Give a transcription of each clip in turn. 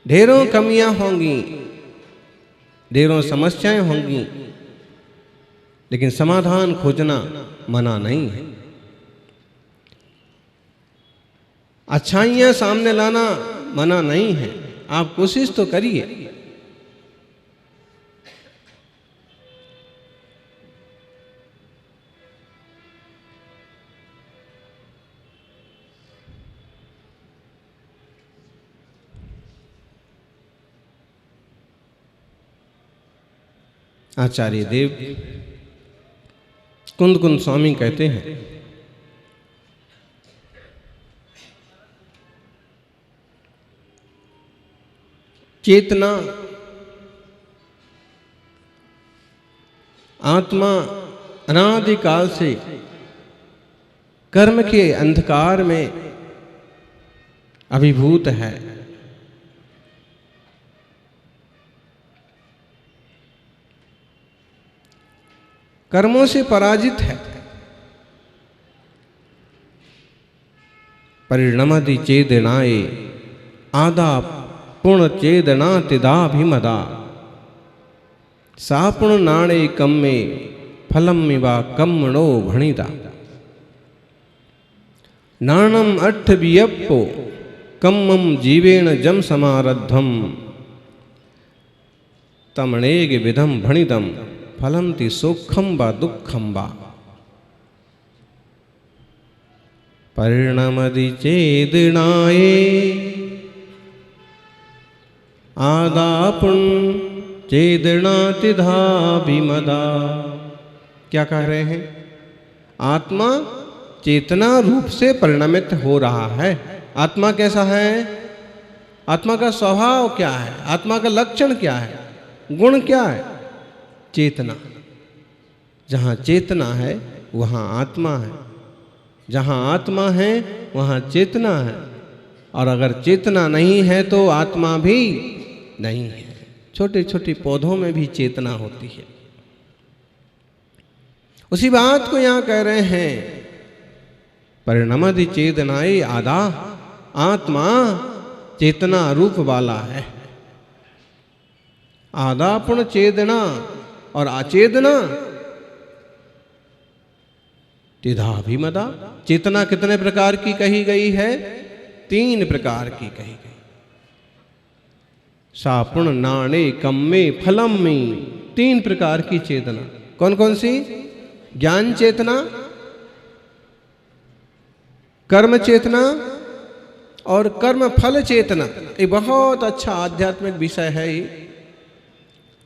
ढेरों कमियां होंगी, ढेरों समस्याएं होंगी, लेकिन समाधान खोजना मना नहीं है। अच्छाइयां सामने लाना मना नहीं है, आप कोशिश तो करिए। आचार्य देव कुंद कुंद स्वामी कहते हैं, चेतना आत्मा अनादिकाल से कर्म के अंधकार में अभिभूत है। कर्मों से पराजित है। परिणमति चेदनाए आदा पुण्य चेदना तिदाभिमदा सापुण नाणे कम्मे फलम मिवा कम्मणो भणिता नाणम अट्ठ वियप्पो कम्मम जीवेण जम समारद्धम तमणेग विधम भणितम फलम ति सुखम व दुखम वा परिणमति चेदनाए आदापुन चेदना तिधाभिमदा। क्या कह रहे हैं? आत्मा चेतना रूप से परिणमित हो रहा है। आत्मा कैसा है? आत्मा का स्वभाव क्या है? आत्मा का लक्षण क्या है? गुण क्या है? चेतना। जहाँ चेतना है वहाँ आत्मा है, जहाँ आत्मा है वहाँ चेतना है, और अगर चेतना नहीं है तो आत्मा भी नहीं है। छोटे छोटे पौधों में भी चेतना होती है। उसी बात को यहाँ कह रहे हैं, परिणमति चेतनाए आदा। आत्मा चेतना रूप वाला है। आदापुण चेतना और अचेतना तिधाभिमदा। चेतना कितने प्रकार की कही गई है? 3 प्रकार की कही गई। सापुण नाणे कम्मे फलम में 3 प्रकार की चेतना। कौन कौन सी? ज्ञान चेतना, कर्म चेतना और कर्म फल चेतना। ये बहुत अच्छा आध्यात्मिक विषय है।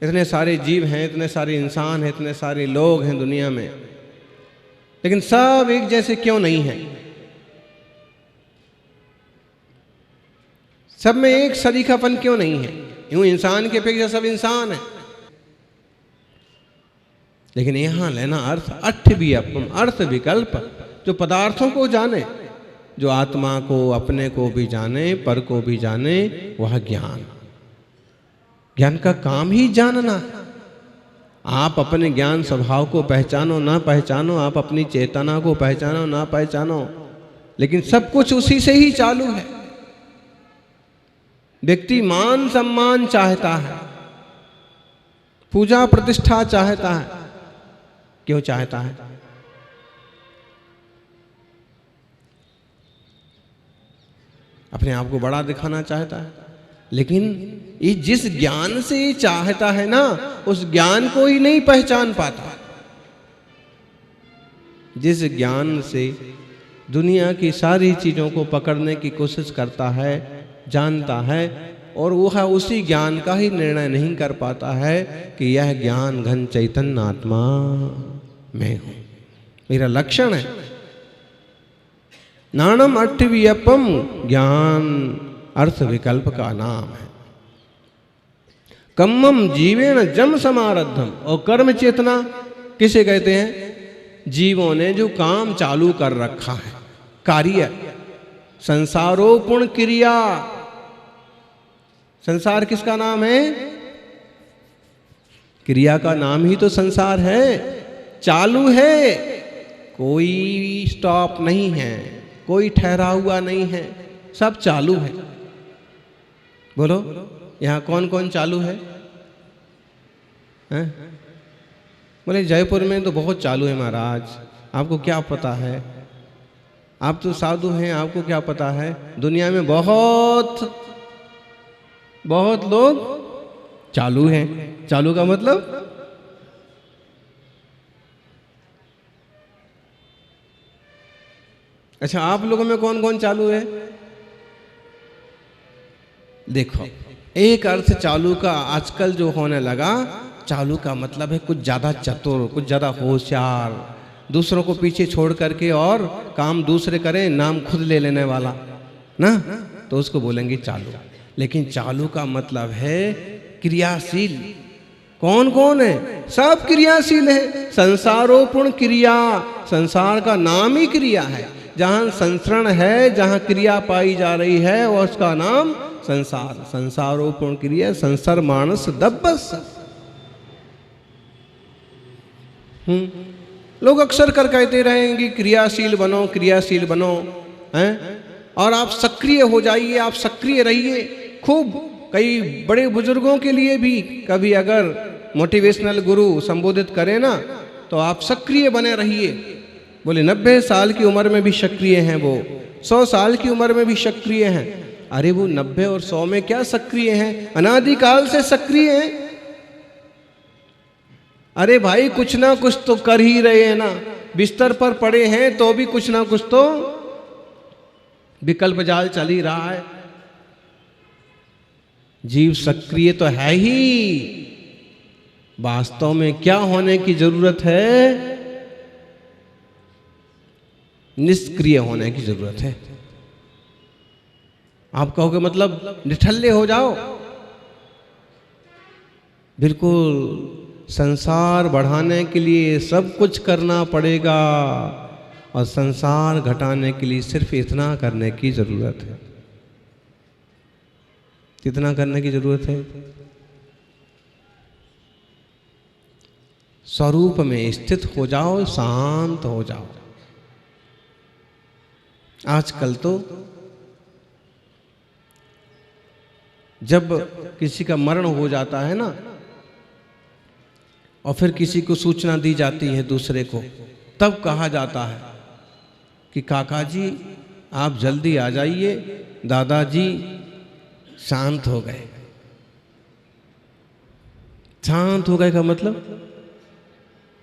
इतने सारे जीव हैं, इतने सारे इंसान हैं, इतने सारे लोग हैं दुनिया में, लेकिन सब एक जैसे क्यों नहीं हैं? सब में एक सरीखापन क्यों नहीं है? यूं इंसान की अपेक्षा सब इंसान है, लेकिन यहां लेना अर्थ अट्ठ भी अपम, अर्थ विकल्प। जो पदार्थों को जाने, जो आत्मा को, अपने को भी जाने, पर को भी जाने, वह ज्ञान। ज्ञान का काम ही जानना। आप अपने ज्ञान स्वभाव को पहचानो ना पहचानो, आप अपनी चेतना को पहचानो ना पहचानो, लेकिन सब कुछ उसी से ही चालू है। व्यक्ति मान सम्मान चाहता है, पूजा प्रतिष्ठा चाहता है। क्यों चाहता है? अपने आप को बड़ा दिखाना चाहता है। लेकिन ये जिस ज्ञान से चाहता है ना, उस ज्ञान को ही नहीं पहचान पाता। जिस ज्ञान से दुनिया की सारी चीजों को पकड़ने की कोशिश करता है, जानता है, और वह उसी ज्ञान का ही निर्णय नहीं कर पाता है कि यह ज्ञान घन चैतन्य आत्मा मैं हूं, मेरा लक्षण है। नाणम अट्ठवियपम, ज्ञान अर्थ विकल्प का नाम है। कम्मम जीवेण जम समारद्धम, और कर्म चेतना किसे कहते हैं? जीवों ने जो काम चालू कर रखा है, कार्य, संसारोपुण क्रिया। संसार किसका नाम है? क्रिया का नाम ही तो संसार है, चालू है, कोई स्टॉप नहीं है, कोई ठहरा हुआ नहीं है, सब चालू है। बोलो यहाँ कौन कौन चालू है? बोले जयपुर में तो बहुत चालू है महाराज, आपको क्या पता है, आप तो साधु हैं, आपको क्या पता है। दुनिया में बहुत बहुत लोग चालू हैं। चालू का मतलब अच्छा, आप लोगों में कौन कौन चालू है? देखो, एक अर्थ चालू का आजकल जो होने लगा, चालू का मतलब है कुछ ज्यादा चतुर, कुछ ज्यादा होशियार, दूसरों को पीछे छोड़ करके और काम दूसरे करें, नाम खुद ले लेने वाला ना, तो उसको बोलेंगे चालू। लेकिन चालू का मतलब है क्रियाशील। कौन कौन है? सब क्रियाशील है। संसारोपूर्ण क्रिया, संसार का नाम ही क्रिया है। जहां संसरण है, जहां क्रिया पाई जा रही है, वो उसका नाम संसार। संसारोपूर्ण क्रिया, संसार मानस दब्बस। लोग अक्सर कर कहते रहेंगे क्रियाशील बनो, क्रियाशील बनो, हैं? और आप सक्रिय हो जाइए, आप सक्रिय रहिए खूब। कई बड़े बुजुर्गों के लिए भी कभी अगर मोटिवेशनल गुरु संबोधित करें ना, तो आप सक्रिय बने रहिए। बोले 90 साल की उम्र में भी सक्रिय हैं, वो 100 साल की उम्र में भी सक्रिय हैं। अरे वो 90 और 100 में क्या सक्रिय हैं? अनादिकाल से सक्रिय हैं। अरे भाई कुछ ना कुछ तो कर ही रहे हैं ना, बिस्तर पर पड़े हैं तो भी कुछ ना कुछ तो विकल्प जाल चल ही रहा है। जीव सक्रिय तो है ही, वास्तव में क्या होने की जरूरत है? निष्क्रिय होने की जरूरत है। आप कहोगे मतलब निठल्ले हो जाओ? बिल्कुल, संसार बढ़ाने के लिए सब कुछ करना पड़ेगा और संसार घटाने के लिए सिर्फ इतना करने की जरूरत है। कितना करने की जरूरत है? स्वरूप में स्थित हो जाओ, शांत हो जाओ। आजकल तो जब किसी का मरण हो जाता है ना, और फिर किसी को सूचना दी जाती है दूसरे को, तब कहा जाता है कि काका जी आप जल्दी आ जाइए, दादाजी शांत हो गए। शांत हो गए का मतलब,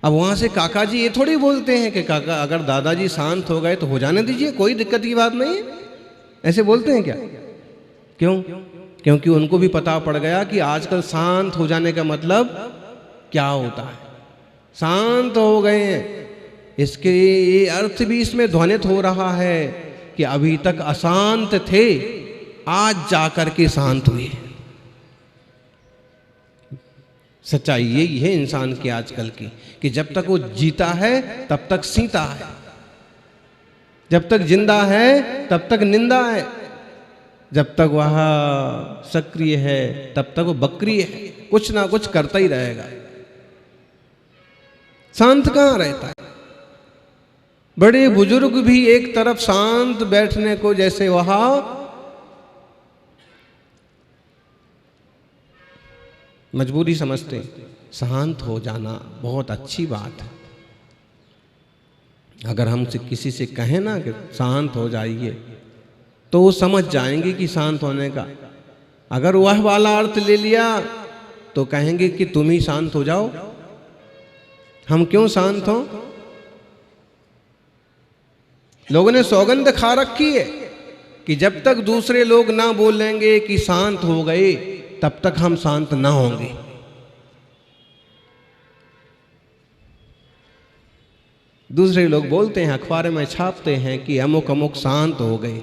अब वहां से काका जी ये थोड़ी बोलते हैं कि काका अगर दादाजी शांत हो गए तो हो जाने दीजिए, कोई दिक्कत की बात नहीं है। ऐसे बोलते हैं क्या? क्यों? क्योंकि उनको भी पता पड़ गया कि आजकल शांत हो जाने का मतलब क्या होता है। शांत हो गए हैं, इसके ये अर्थ भी इसमें ध्वनित हो रहा है कि अभी तक अशांत थे, आज जाकर के शांत हुए। सच्चाई यही है इंसान की आजकल की, कि जब तक वो जीता है तब तक सीता है, जब तक जिंदा है तब तक निंदा है, जब तक वह सक्रिय है तब तक वो बकरी है, कुछ ना कुछ करता ही रहेगा। शांत कहाँ रहता है? बड़े बुजुर्ग भी एक तरफ शांत बैठने को जैसे वहां मजबूरी समझते, शांत हो जाना बहुत अच्छी बात है। अगर हम किसी से कहें ना कि शांत हो जाइए, तो वो समझ जाएंगे कि शांत होने का। अगर वह वाला अर्थ ले लिया तो कहेंगे कि तुम ही शांत हो जाओ, हम क्यों शांत हों? लोगों ने सौगंध खा रखी है कि जब तक दूसरे लोग ना बोलेंगे कि शांत हो गए, तब तक हम शांत ना होंगे। दूसरे लोग बोलते हैं, अखबार में छापते हैं कि अमुक अमुक शांत हो गए,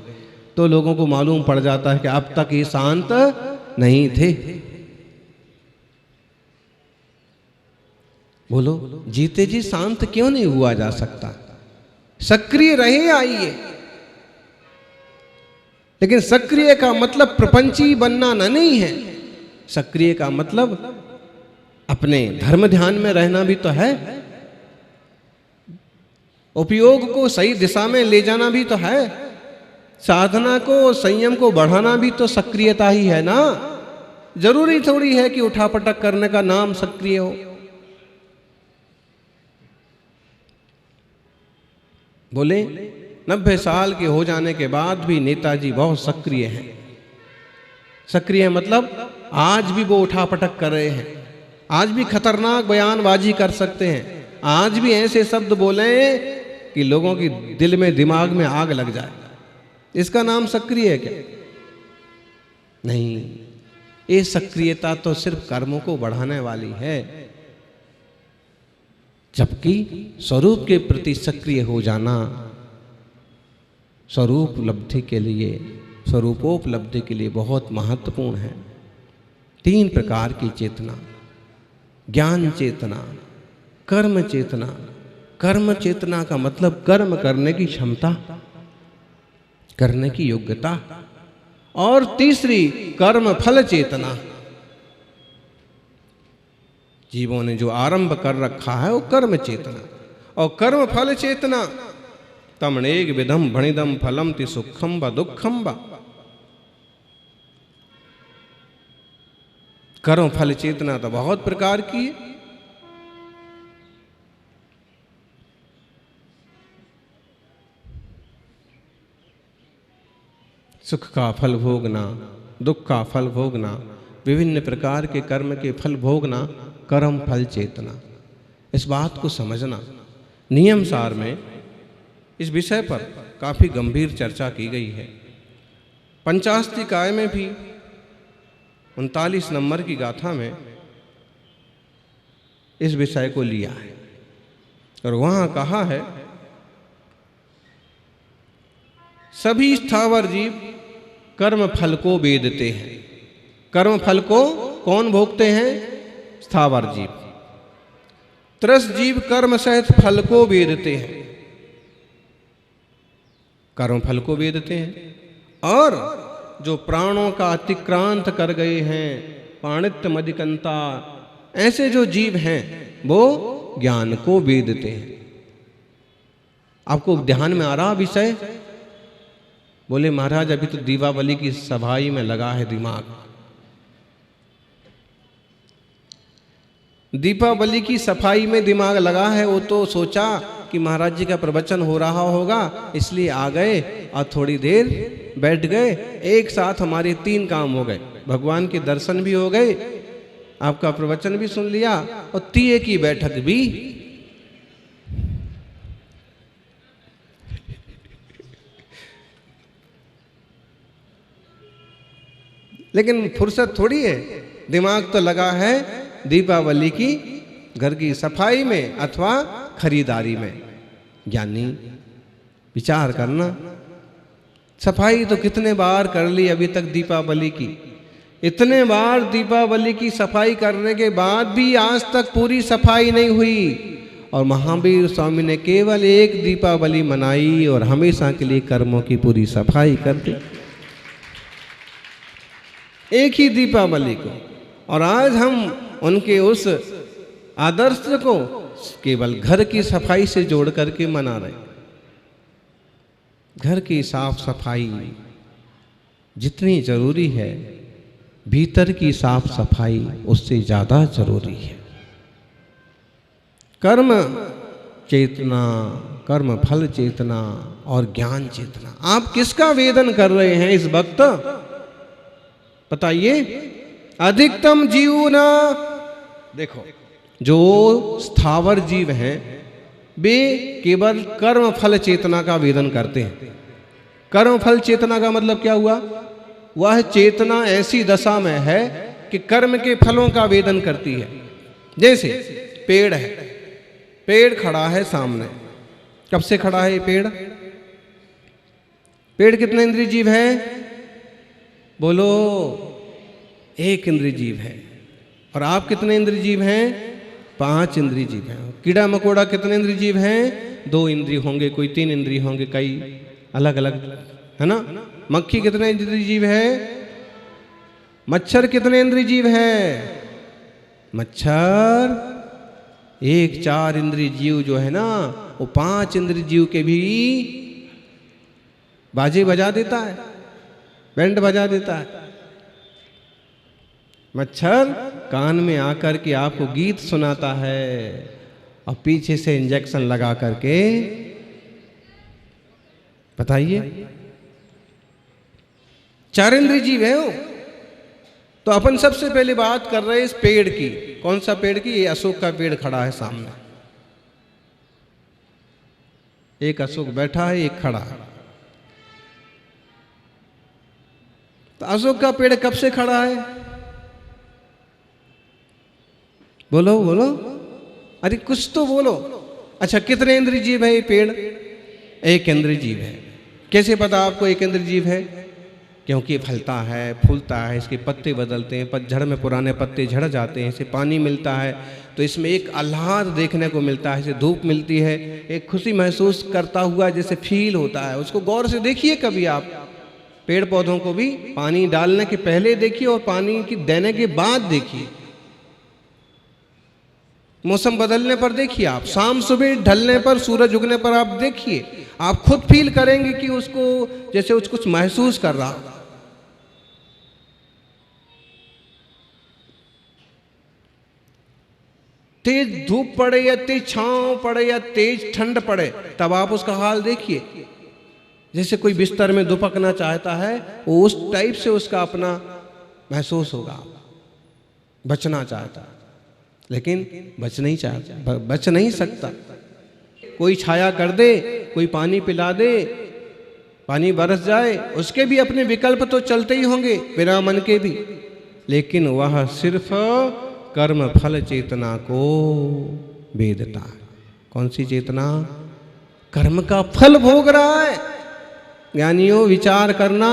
तो लोगों को मालूम पड़ जाता है कि अब तक ये शांत नहीं थे। बोलो जीते जी शांत क्यों नहीं हुआ जा सकता? सक्रिय रहे आइए, लेकिन सक्रिय का मतलब प्रपंची बनना नहीं है। सक्रिय का मतलब अपने धर्म ध्यान में रहना भी तो है, उपयोग को सही दिशा में ले जाना भी तो है, साधना को संयम को बढ़ाना भी तो सक्रियता ही है ना। जरूरी थोड़ी है कि उठापटक करने का नाम सक्रिय हो। बोले 90 साल के हो जाने के बाद भी नेताजी बहुत सक्रिय हैं। सक्रिय मतलब आज भी वो उठापटक कर रहे हैं, आज भी खतरनाक बयानबाजी कर सकते हैं, आज भी ऐसे शब्द बोले कि लोगों की दिल में दिमाग में आग लग जाए। इसका नाम सक्रिय है क्या? नहीं, ये सक्रियता तो सिर्फ कर्मों को बढ़ाने वाली है। जबकि स्वरूप के प्रति सक्रिय हो जाना स्वरूप उपलब्धि के लिए, स्वरूपोपलब्धि के लिए बहुत महत्वपूर्ण है। 3 प्रकार की चेतना, ज्ञान चेतना, कर्म चेतना। कर्म चेतना का मतलब कर्म करने की क्षमता, करने की योग्यता, और तीसरी कर्म फल चेतना। जीवों ने जो आरंभ कर रखा है वो कर्म चेतना, और कर्म फल चेतना तमणेग विधम भणिदम फलम ति सुखम व दुखम व। कर्म फल चेतना तो बहुत प्रकार की है। सुख का फल भोगना, दुख का फल भोगना, विभिन्न प्रकार के कर्म के फल भोगना, कर्म फल चेतना। इस बात को समझना। नियम सार में इस विषय पर काफी गंभीर चर्चा की गई है। पंचास्तिकाय में भी 39 नंबर की गाथा में इस विषय को लिया है, और वहां कहा है सभी स्थावर जीव कर्म फल को वेदते हैं। कर्म फल को कौन भोगते हैं? स्थावर जीव। त्रस जीव कर्म सहित फल को वेदते हैं, कर्म फल को वेदते हैं। और जो प्राणों का अतिक्रांत कर गए हैं, पाणित्य मदिकंता, ऐसे जो जीव हैं वो ज्ञान को वेदते हैं। आपको ध्यान में आ रहा विषय? बोले महाराज अभी तो दीपावली की सफाई में लगा है दिमाग। दीपावली की सफाई में दिमाग लगा है। वो तो सोचा कि महाराज जी का प्रवचन हो रहा होगा, इसलिए आ गए और थोड़ी देर बैठ गए। एक साथ हमारे 3 काम हो गए, भगवान के दर्शन भी हो गए, आपका प्रवचन भी सुन लिया, और 3 की बैठक भी। लेकिन फुर्सत थोड़ी है, दिमाग तो लगा है दीपावली की घर की सफाई में अथवा खरीदारी में। ज्ञानी विचार करना, सफाई तो कितने बार कर ली अभी तक दीपावली की। इतने बार दीपावली की सफाई करने के बाद भी आज तक पूरी सफाई नहीं हुई। और महावीर स्वामी ने केवल एक दीपावली मनाई और हमेशा के लिए कर्मों की पूरी सफाई कर दी, एक ही दीपावली को। और आज हम उनके उस आदर्श को केवल घर की सफाई से जोड़ करके मना रहे। घर की साफ सफाई जितनी जरूरी है, भीतर की साफ सफाई उससे ज्यादा जरूरी है। कर्म चेतना, कर्म फल चेतना और ज्ञान चेतना, आप किसका वेदन कर रहे हैं इस वक्त? बताइए। अधिकतम जीवना, देखो जो स्थावर जीव हैं वे केवल कर्म फल चेतना का वेदन करते हैं। कर्म फल चेतना का मतलब क्या हुआ? वह चेतना ऐसी दशा में है कि कर्म के फलों का वेदन करती है। जैसे पेड़ है, पेड़ खड़ा है सामने, कब से खड़ा है ये पेड़? पेड़ कितने इंद्रिय जीव है? बोलो, एक इंद्रिय जीव है। और आप कितने इंद्रिय जीव हैं? 5 इंद्रिय जीव हैं। कीड़ा मकोड़ा कितने इंद्रिय जीव हैं? 2 इंद्रिय होंगे, कोई 3 इंद्रिय होंगे, कई अलग अलग, है ना। मक्खी कितने इंद्रिय जीव है? मच्छर कितने इंद्रिय जीव है? मच्छर एक 4 इंद्रिय जीव जो है ना, वो 5 इंद्रिय जीव के भी बाजे बजा देता है, बैंड बजा देता है। मच्छर कान में आकर के आपको गीत सुनाता है और पीछे से इंजेक्शन लगा करके, बताइए 4 इंद्रिय जीव है वो। तो अपन सबसे पहले बात कर रहे हैं इस पेड़ की। कौन सा पेड़ की? ये अशोक का पेड़ खड़ा है सामने, एक अशोक बैठा है, एक खड़ा है। तो अशोक का पेड़ कब से खड़ा है? बोलो बोलो, अरे कुछ तो बोलो। अच्छा, कितने इंद्रिय जीव है ये पेड़? एक इंद्रिय जीव है। कैसे पता आपको एक इंद्रिय जीव है? क्योंकि फलता है, फूलता है, इसके पत्ते बदलते हैं, पतझड़ में पुराने पत्ते झड़ जाते हैं, इसे पानी मिलता है तो इसमें एक आह्लाद देखने को मिलता है, इसे धूप मिलती है, एक खुशी महसूस करता हुआ जैसे फील होता है। उसको गौर से देखिए कभी आप। पेड़ पौधों को भी पानी डालने के पहले देखिए और पानी की देने के बाद देखिए। मौसम बदलने पर देखिए आप, शाम सुबह ढलने पर, सूरज उगने पर आप देखिए, आप खुद फील करेंगे कि उसको जैसे उसको कुछ महसूस कर रहा। तेज धूप पड़े या तेज छांव पड़े या तेज ठंड पड़े, तब आप उसका हाल देखिए। जैसे कोई बिस्तर में दुपकना चाहता है, वो उस टाइप से उसका अपना महसूस होगा, बचना चाहता है लेकिन बच नहीं चाहता, बच नहीं सकता। कोई छाया कर दे, कोई पानी पिला दे, पानी बरस जाए, उसके भी अपने विकल्प तो चलते ही होंगे, बिना मन के भी। लेकिन वह सिर्फ कर्म फल चेतना को वेदता है। कौन सी चेतना? कर्म का फल भोग रहा है। ज्ञानियों, विचार करना,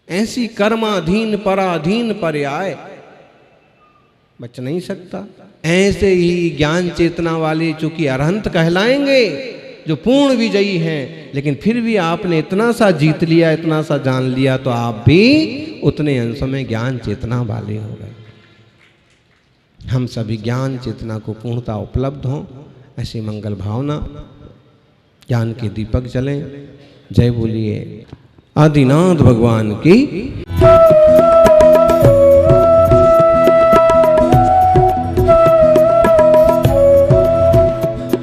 ऐसी कर्माधीन पराधीन पर्याय बच नहीं सकता। ऐसे ही ज्ञान चेतना वाले चूंकि अरहंत कहलाएंगे, जो पूर्ण विजयी हैं, लेकिन फिर भी आपने इतना सा जीत लिया, इतना सा जान लिया, तो आप भी उतने अंशों में ज्ञान चेतना वाले हो गए। हम सभी ज्ञान चेतना को पूर्णता उपलब्ध हों, ऐसी मंगल भावना, ज्ञान के दीपक जलें। जय बोलिए आदिनाथ भगवान की।